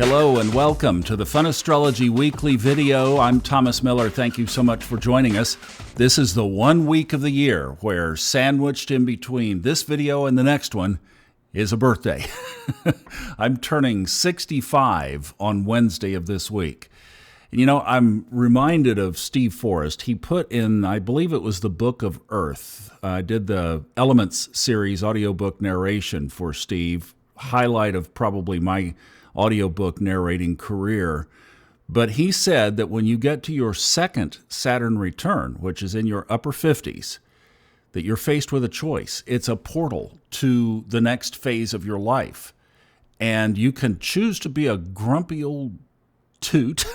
Hello and welcome to the Fun Astrology Weekly video. I'm Thomas Miller. Thank you so much for joining us. This is the 1 week of the year where sandwiched in between this video and the next one is a birthday. I'm turning 65 on Wednesday of this week. And you know, I'm reminded of Steve Forrest. He put in, I believe it was the Book of Earth. I did the Elements series audiobook narration for Steve, highlight of probably my audiobook narrating career. But he said that when you get to your second Saturn return, which is in your upper 50s, that you're faced with a choice. It's a portal to the next phase of your life. And you can choose to be a grumpy old toot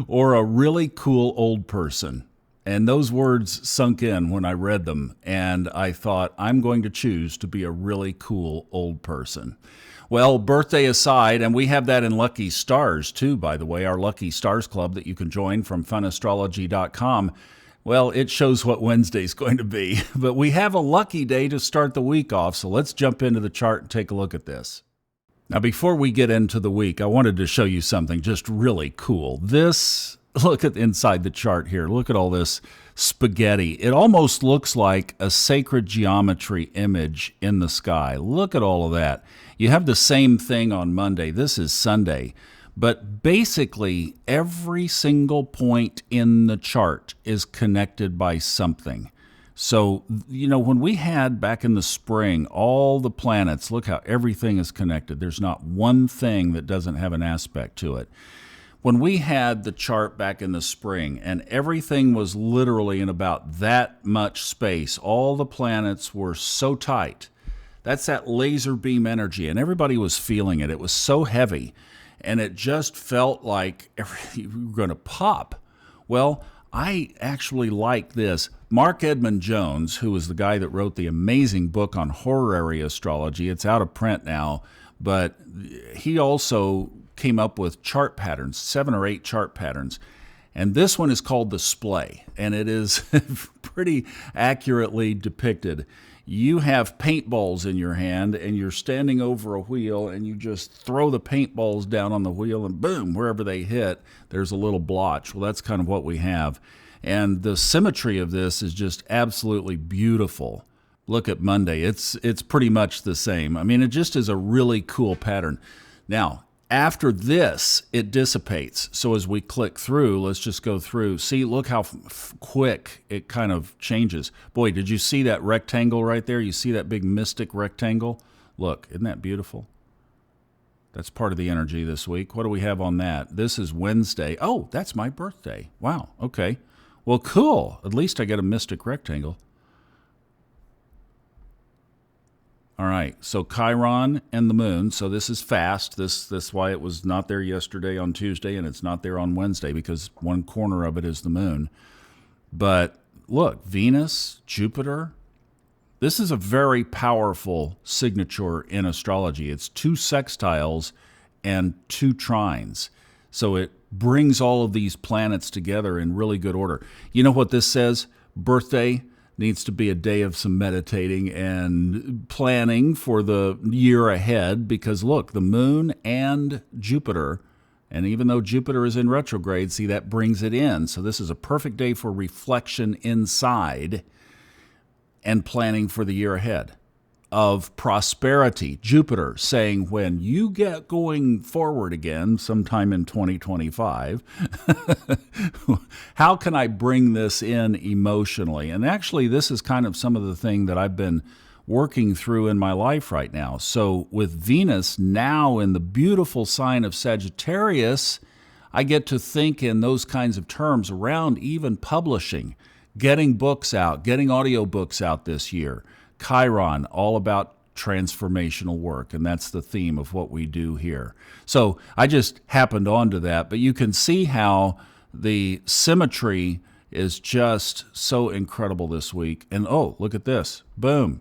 or a really cool old person. And those words sunk in when I read them. And I thought, I'm going to choose to be a really cool old person. Well, birthday aside, and we have that in Lucky Stars too, by the way, our Lucky Stars Club that you can join from funastrology.com. Well, it shows what Wednesday's going to be, but we have a lucky day to start the week off, so let's jump into the chart and take a look at this. Now, before we get into the week, I wanted to show you something just really cool. Look at inside the chart here. Look at all this spaghetti. It almost looks like a sacred geometry image in the sky. Look at all of that. You have the same thing on Monday. This is Sunday. But basically, every single point in the chart is connected by something. So, you know, when we had back in the spring, all the planets, look how everything is connected. There's not one thing that doesn't have an aspect to it. When we had the chart back in the spring and everything was literally in about that much space, all the planets were so tight. That's that laser beam energy, and everybody was feeling it. It was so heavy, and it just felt like you were going to pop. Well, I actually like this. Mark Edmund Jones, who was the guy that wrote the amazing book on horary astrology, it's out of print now, but he also came up with chart patterns, 7 or 8 chart patterns. And this one is called the splay, and it is pretty accurately depicted. You have paintballs in your hand, and you're standing over a wheel, and you just throw the paintballs down on the wheel, and boom, wherever they hit, there's a little blotch. Well, that's kind of what we have. And the symmetry of this is just absolutely beautiful. Look at Monday. It's pretty much the same. I mean, it just is a really cool pattern. Now, after this, it dissipates. So as we click through, let's just go through. See, look how quick it kind of changes. Boy, did you see that rectangle right there? You see that big mystic rectangle? Look, isn't that beautiful? That's part of the energy this week. What do we have on that? This is Wednesday. Oh, that's my birthday. Wow, okay. Well, cool. At least I get a mystic rectangle. All right, so Chiron and the moon. So this is fast. This why it was not there yesterday on Tuesday, and it's not there on Wednesday because one corner of it is the moon. But look, Venus, Jupiter. This is a very powerful signature in astrology. It's 2 sextiles and 2 trines. So it brings all of these planets together in really good order. You know what this says? Birthday needs to be a day of some meditating and planning for the year ahead because, look, the moon and Jupiter, and even though Jupiter is in retrograde, see, that brings it in. So this is a perfect day for reflection inside and planning for the year ahead of prosperity. Jupiter saying when you get going forward again sometime in 2025, how can I bring this in emotionally? And actually, this is kind of some of the thing that I've been working through in my life right now. So with Venus now in the beautiful sign of Sagittarius, I get to think in those kinds of terms around even publishing, getting books out, getting audiobooks out this year. Chiron, all about transformational work, and that's the theme of what we do here. So I just happened onto that, but you can see how the symmetry is just so incredible this week. And oh, look at this. Boom.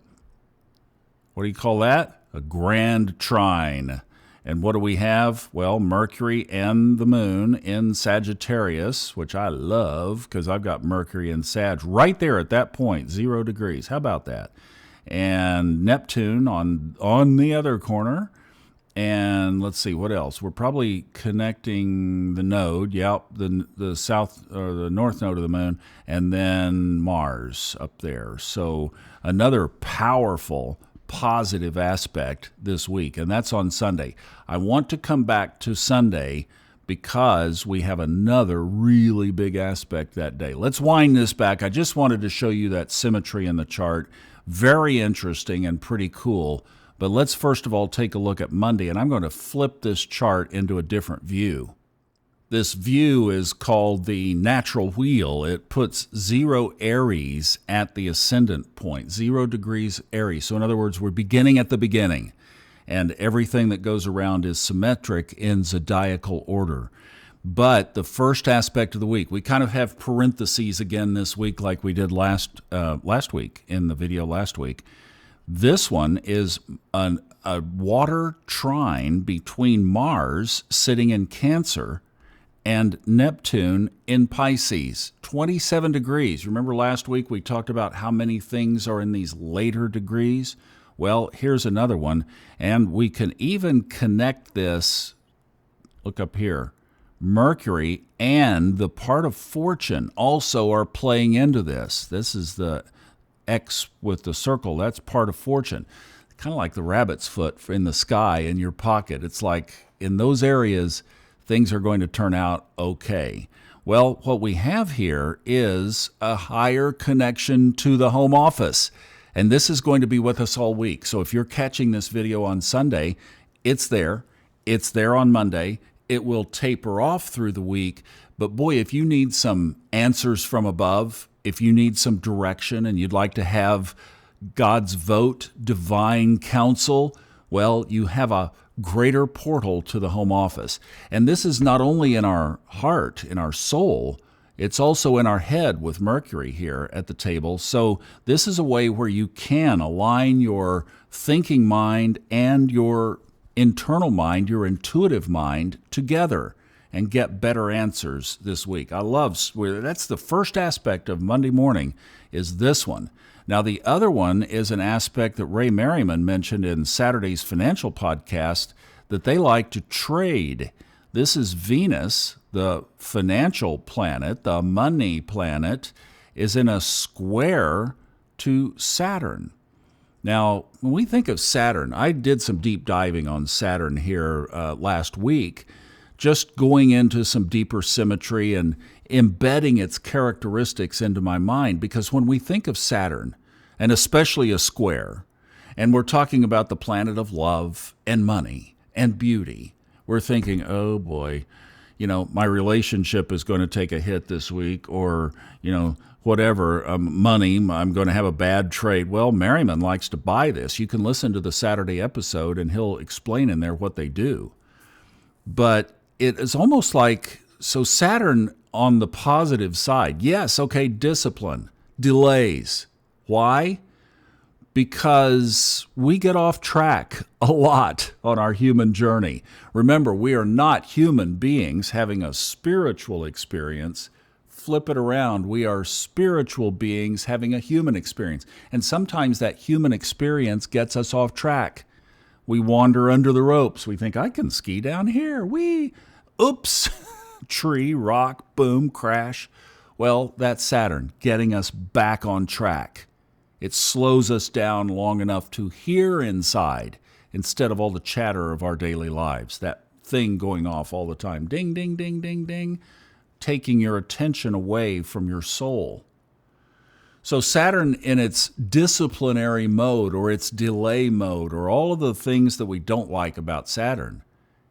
What do you call that? A grand trine. And what do we have? Well, Mercury and the moon in Sagittarius, which I love because I've got Mercury and Sag right there at that point, 0 degrees. How about that? And Neptune on the other corner. And let's see, what else? We're probably connecting the node, the south or the north node of the moon, and then Mars up there. So another powerful, positive aspect this week, and that's on Sunday. I want to come back to Sunday because we have another really big aspect that day. Let's wind this back. I just wanted to show you that symmetry in the chart. Very interesting and pretty cool. But let's first of all take a look at Monday, and I'm going to flip this chart into a different view. This view is called the natural wheel. It puts 0 Aries at the ascendant point, 0 degrees Aries. So in other words, we're beginning at the beginning, and everything that goes around is symmetric in zodiacal order. But the first aspect of the week, we kind of have parentheses again this week like we did last week in the video last week. This one is a water trine between Mars sitting in Cancer and Neptune in Pisces, 27 degrees. Remember last week we talked about how many things are in these later degrees? Well, here's another one, and we can even connect this, look up here, Mercury and the part of fortune also are playing into this. This is the X with the circle, that's part of fortune. Kind of like the rabbit's foot in the sky in your pocket. It's like in those areas, things are going to turn out okay. Well, what we have here is a higher connection to the home office. And this is going to be with us all week. So if you're catching this video on Sunday, it's there. It's there on Monday. It will taper off through the week. But boy, if you need some answers from above, if you need some direction and you'd like to have God's vote, divine counsel, well, you have a greater portal to the home office. And this is not only in our heart, in our soul, it's also in our head with Mercury here at the table. So this is a way where you can align your thinking mind and your internal mind, your intuitive mind together and get better answers this week. I love, that's the first aspect of Monday morning is this one. Now, the other one is an aspect that Ray Merriman mentioned in Saturday's financial podcast that they like to trade. This is Venus, the financial planet, the money planet, is in a square to Saturn. Now, when we think of Saturn, I did some deep diving on Saturn here last week, just going into some deeper symmetry and embedding its characteristics into my mind. Because when we think of Saturn, and especially a square, and we're talking about the planet of love and money and beauty, we're thinking, oh boy, my relationship is going to take a hit this week, or, whatever, money, I'm going to have a bad trade. Well, Merriman likes to buy this. You can listen to the Saturday episode, and he'll explain in there what they do. But it is almost like, so Saturn on the positive side, yes, okay, discipline, delays. Why? Because we get off track a lot on our human journey. Remember, we are not human beings having a spiritual experience. Flip it around. We are spiritual beings having a human experience. And sometimes that human experience gets us off track. We wander under the ropes. We think, I can ski down here. Oops, tree, rock, boom, crash. Well, that's Saturn getting us back on track. It slows us down long enough to hear inside instead of all the chatter of our daily lives. That thing going off all the time, ding, ding, ding, ding, ding, taking your attention away from your soul. So Saturn in its disciplinary mode or its delay mode or all of the things that we don't like about Saturn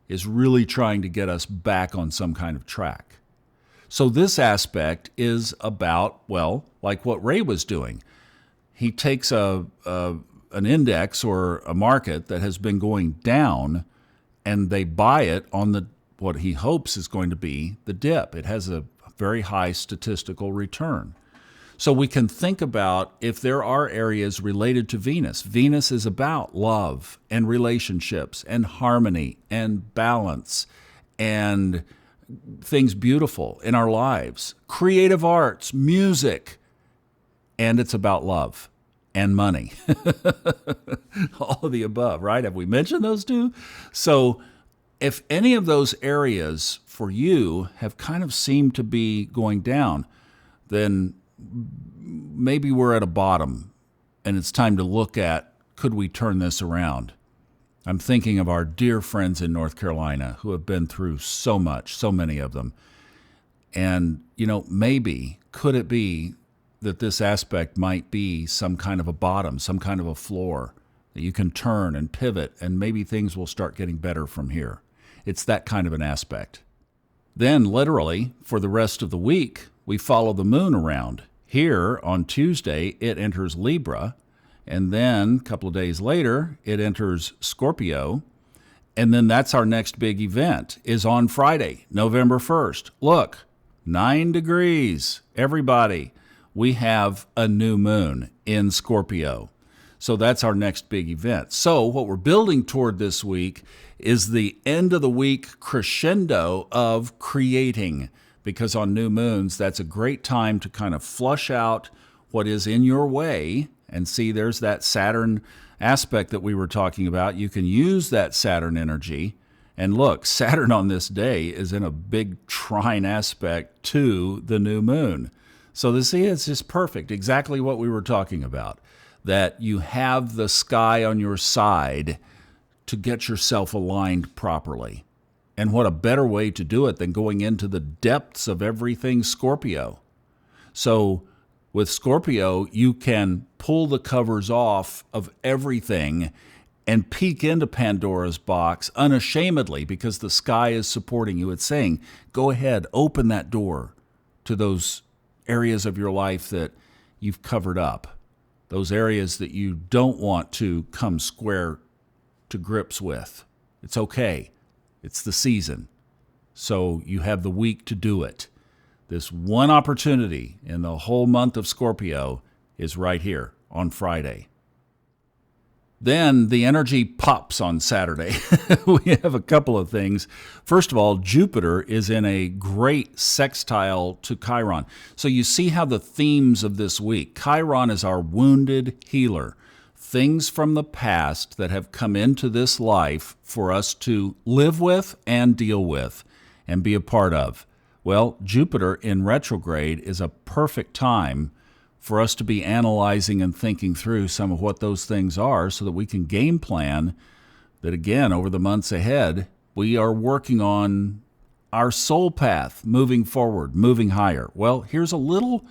is really trying to get us back on some kind of track. So this aspect is about, well, like what Ray was doing. He takes an index or a market that has been going down, and they buy it on what he hopes is going to be the dip. It has a very high statistical return. So we can think about if there are areas related to Venus. Venus is about love and relationships and harmony and balance and things beautiful in our lives, creative arts, music, and it's about love. and money. All of the above, right? Have we mentioned those two? So if any of those areas for you have kind of seemed to be going down, then maybe we're at a bottom and it's time to look at, could we turn this around? I'm thinking of our dear friends in North Carolina who have been through so much, so many of them. And, maybe, could it be that this aspect might be some kind of a bottom, some kind of a floor that you can turn and pivot, and maybe things will start getting better from here? It's that kind of an aspect. Then, literally, for the rest of the week, we follow the moon around. Here, on Tuesday, it enters Libra, and then a couple of days later, it enters Scorpio, and then that's our next big event, is on Friday, November 1st. Look, 9 degrees, everybody. We have a new moon in Scorpio. So that's our next big event. So what we're building toward this week is the end of the week crescendo of creating, because on new moons, that's a great time to kind of flush out what is in your way. And see, there's that Saturn aspect that we were talking about. You can use that Saturn energy. And look, Saturn on this day is in a big trine aspect to the new moon. So this is just perfect, exactly what we were talking about, that you have the sky on your side to get yourself aligned properly. And what a better way to do it than going into the depths of everything Scorpio. So with Scorpio, you can pull the covers off of everything and peek into Pandora's box unashamedly because the sky is supporting you. It's saying, go ahead, open that door to those areas of your life that you've covered up, those areas that you don't want to come square to grips with. It's okay. It's the season. So you have the week to do it. This one opportunity in the whole month of Scorpio is right here on Friday. Then the energy pops on Saturday. We have a couple of things. First of all, Jupiter is in a great sextile to Chiron. So you see how the themes of this week, Chiron is our wounded healer. Things from the past that have come into this life for us to live with and deal with and be a part of. Well, Jupiter in retrograde is a perfect time for us to be analyzing and thinking through some of what those things are so that we can game plan that, again, over the months ahead, we are working on our soul path, moving forward, moving higher. Well, here's a little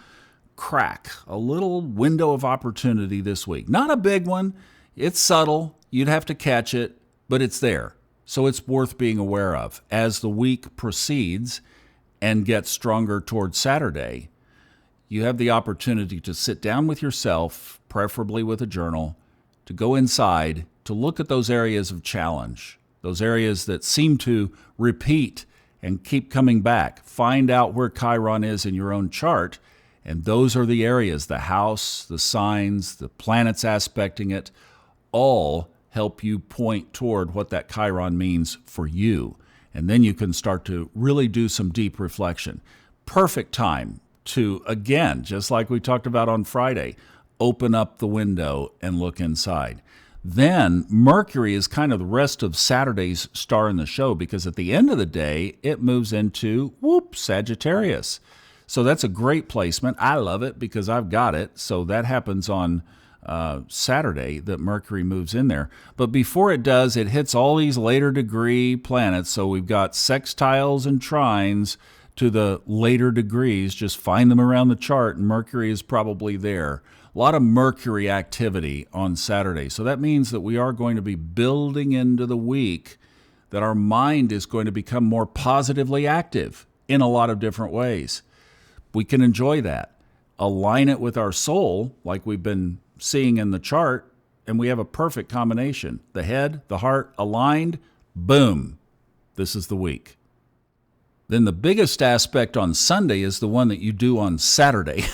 crack, a little window of opportunity this week. Not a big one. It's subtle. You'd have to catch it, but it's there. So it's worth being aware of. As the week proceeds and gets stronger towards Saturday, you have the opportunity to sit down with yourself, preferably with a journal, to go inside, to look at those areas of challenge, those areas that seem to repeat and keep coming back. Find out where Chiron is in your own chart, and those are the areas, the house, the signs, the planets aspecting it, all help you point toward what that Chiron means for you. And then you can start to really do some deep reflection. Perfect time to, again, just like we talked about on Friday, open up the window and look inside. Then Mercury is kind of the rest of Saturday's star in the show because at the end of the day, it moves into, Sagittarius. So that's a great placement. I love it because I've got it. So that happens on Saturday that Mercury moves in there. But before it does, it hits all these later degree planets. So we've got sextiles and trines to the later degrees. Just find them around the chart, and Mercury is probably there. A lot of Mercury activity on Saturday. So that means that we are going to be building into the week that our mind is going to become more positively active in a lot of different ways. We can enjoy that. Align it with our soul, like we've been seeing in the chart, and we have a perfect combination. The head, the heart aligned, boom. This is the week. Then the biggest aspect on Sunday is the one that you do on Saturday,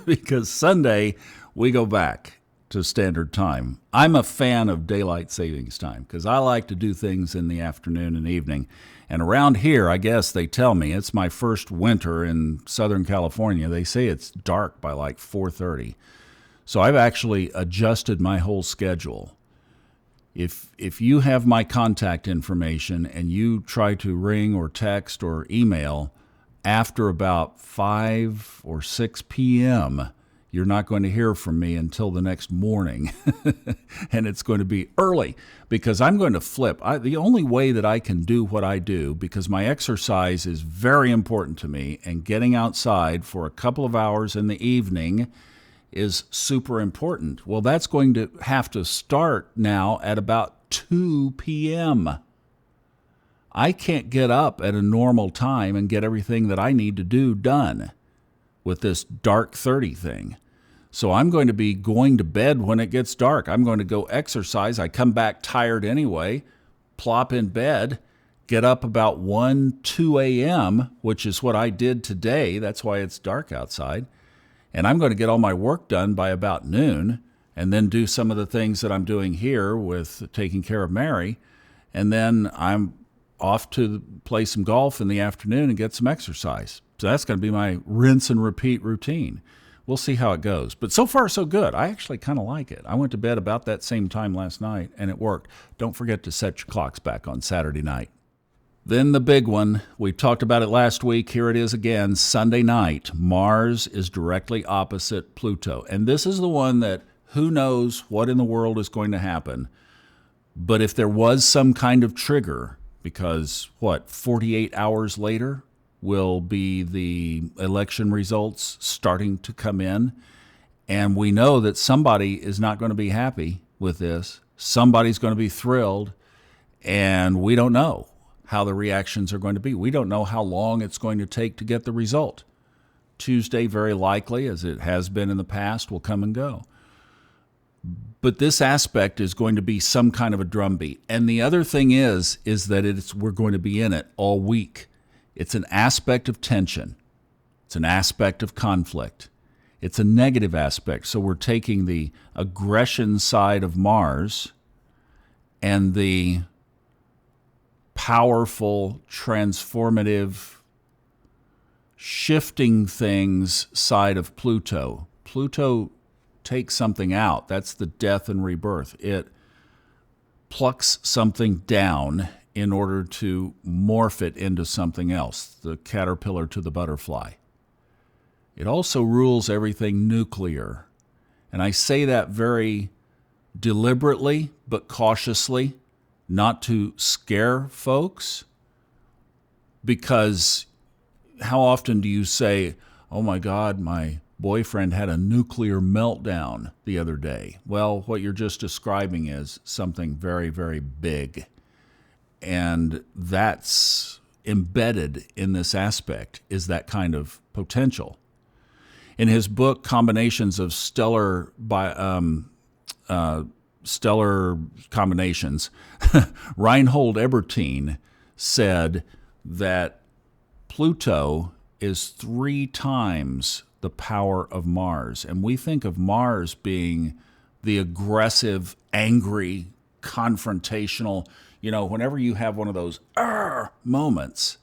because Sunday we go back to standard time. I'm a fan of daylight savings time because I like to do things in the afternoon and evening. And around here, I guess they tell me, it's my first winter in Southern California. They say it's dark by like 4:30. So I've actually adjusted my whole schedule. If you have my contact information and you try to ring or text or email after about 5 or 6 p.m., you're not going to hear from me until the next morning. And it's going to be early because I'm going to flip. The only way that I can do what I do, because my exercise is very important to me, and getting outside for a couple of hours in the evening is super important. Well, that's going to have to start now at about 2 p.m. I can't get up at a normal time and get everything that I need to do done with this dark 30 thing. So I'm going to be going to bed when it gets dark. I'm going to go exercise. I come back tired anyway, plop in bed, get up about 1, 2 a.m., which is what I did today. That's why it's dark outside. And I'm going to get all my work done by about noon, and then do some of the things that I'm doing here with taking care of Mary. And then I'm off to play some golf in the afternoon and get some exercise. So that's going to be my rinse and repeat routine. We'll see how it goes. But so far, so good. I actually kind of like it. I went to bed about that same time last night, and it worked. Don't forget to set your clocks back on Saturday night. Then the big one, we talked about it last week. Here it is again, Sunday night. Mars is directly opposite Pluto. And this is the one that who knows what in the world is going to happen. But if there was some kind of trigger, because 48 hours later will be the election results starting to come in. And we know that somebody is not going to be happy with this. Somebody's going to be thrilled. And we don't know how the reactions are going to be. We don't know how long it's going to take to get the result. Tuesday, very likely, as it has been in the past, will come and go. But this aspect is going to be some kind of a drumbeat. And the other thing is that we're going to be in it all week. It's an aspect of tension. It's an aspect of conflict. It's a negative aspect. So we're taking the aggression side of Mars and the powerful, transformative, shifting things side of Pluto. Pluto takes something out. That's the death and rebirth. It plucks something down in order to morph it into something else, the caterpillar to the butterfly. It also rules everything nuclear. And I say that very deliberately but cautiously, not to scare folks, because how often do you say, oh my God, my boyfriend had a nuclear meltdown the other day? Well, what you're just describing is something very, very big. And that's embedded in this aspect, is that kind of potential. In his book, Combinations of Stellar Combinations, Reinhold Ebertin said that Pluto is 3 times the power of Mars. And we think of Mars being the aggressive, angry, confrontational, whenever you have one of those moments,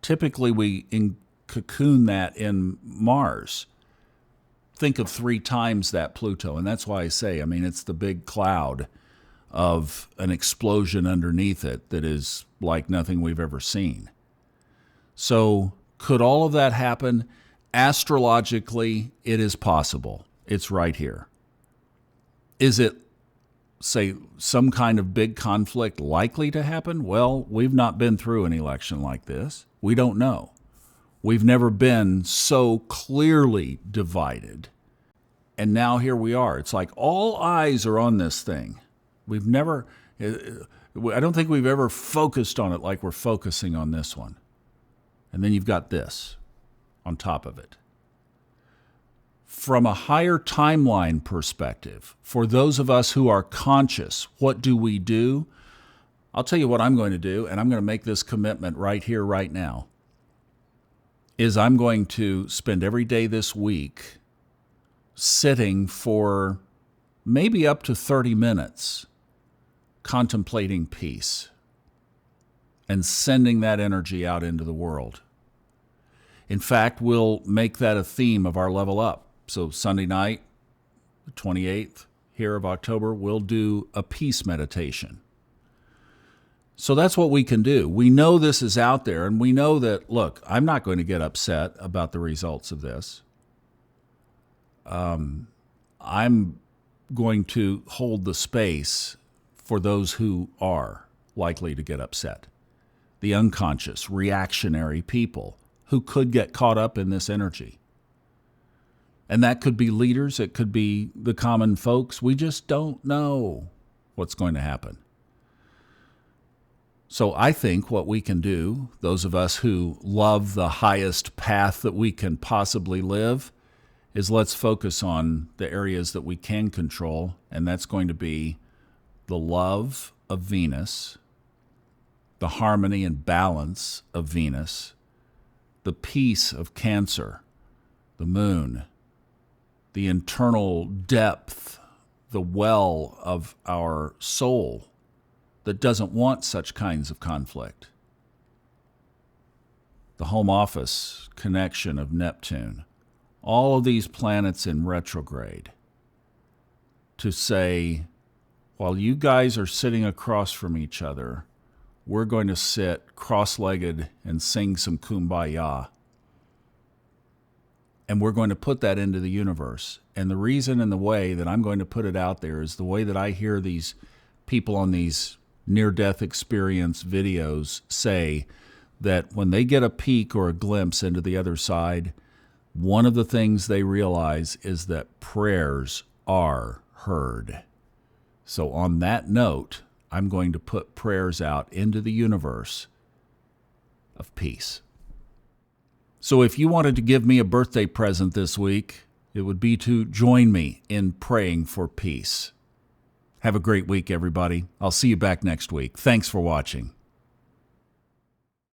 typically we cocoon that in Mars. Think of 3 times that Pluto. And that's why I say, it's the big cloud of an explosion underneath it that is like nothing we've ever seen. So could all of that happen? Astrologically, it is possible. It's right here. Is it, say, some kind of big conflict likely to happen? Well, we've not been through an election like this. We don't know. We've never been so clearly divided. And now here we are. It's like all eyes are on this thing. I don't think we've ever focused on it like we're focusing on this one. And then you've got this on top of it. From a higher timeline perspective, for those of us who are conscious, what do we do? I'll tell you what I'm going to do, and I'm going to make this commitment right here, right now, is I'm going to spend every day this week sitting for maybe up to 30 minutes contemplating peace and sending that energy out into the world. In fact, we'll make that a theme of our Level Up. So Sunday night, the 28th here of October, we'll do a peace meditation. So that's what we can do. We know this is out there, and we know that, look, I'm not going to get upset about the results of this. I'm going to hold the space for those who are likely to get upset. The unconscious, reactionary people who could get caught up in this energy. And that could be leaders, it could be the common folks. We just don't know what's going to happen. So I think what we can do, those of us who love the highest path that we can possibly live, is let's focus on the areas that we can control, and that's going to be the love of Venus, the harmony and balance of Venus, the peace of Cancer, the moon, the internal depth, the well of our soul that doesn't want such kinds of conflict, the home office connection of Neptune, all of these planets in retrograde, to say, while you guys are sitting across from each other, we're going to sit cross-legged and sing some kumbaya. And we're going to put that into the universe. And the reason and the way that I'm going to put it out there is the way that I hear these people on these near-death experience videos say that when they get a peek or a glimpse into the other side, one of the things they realize is that prayers are heard. So on that note, I'm going to put prayers out into the universe of peace. So if you wanted to give me a birthday present this week, it would be to join me in praying for peace. Have a great week, everybody. I'll see you back next week. Thanks for watching.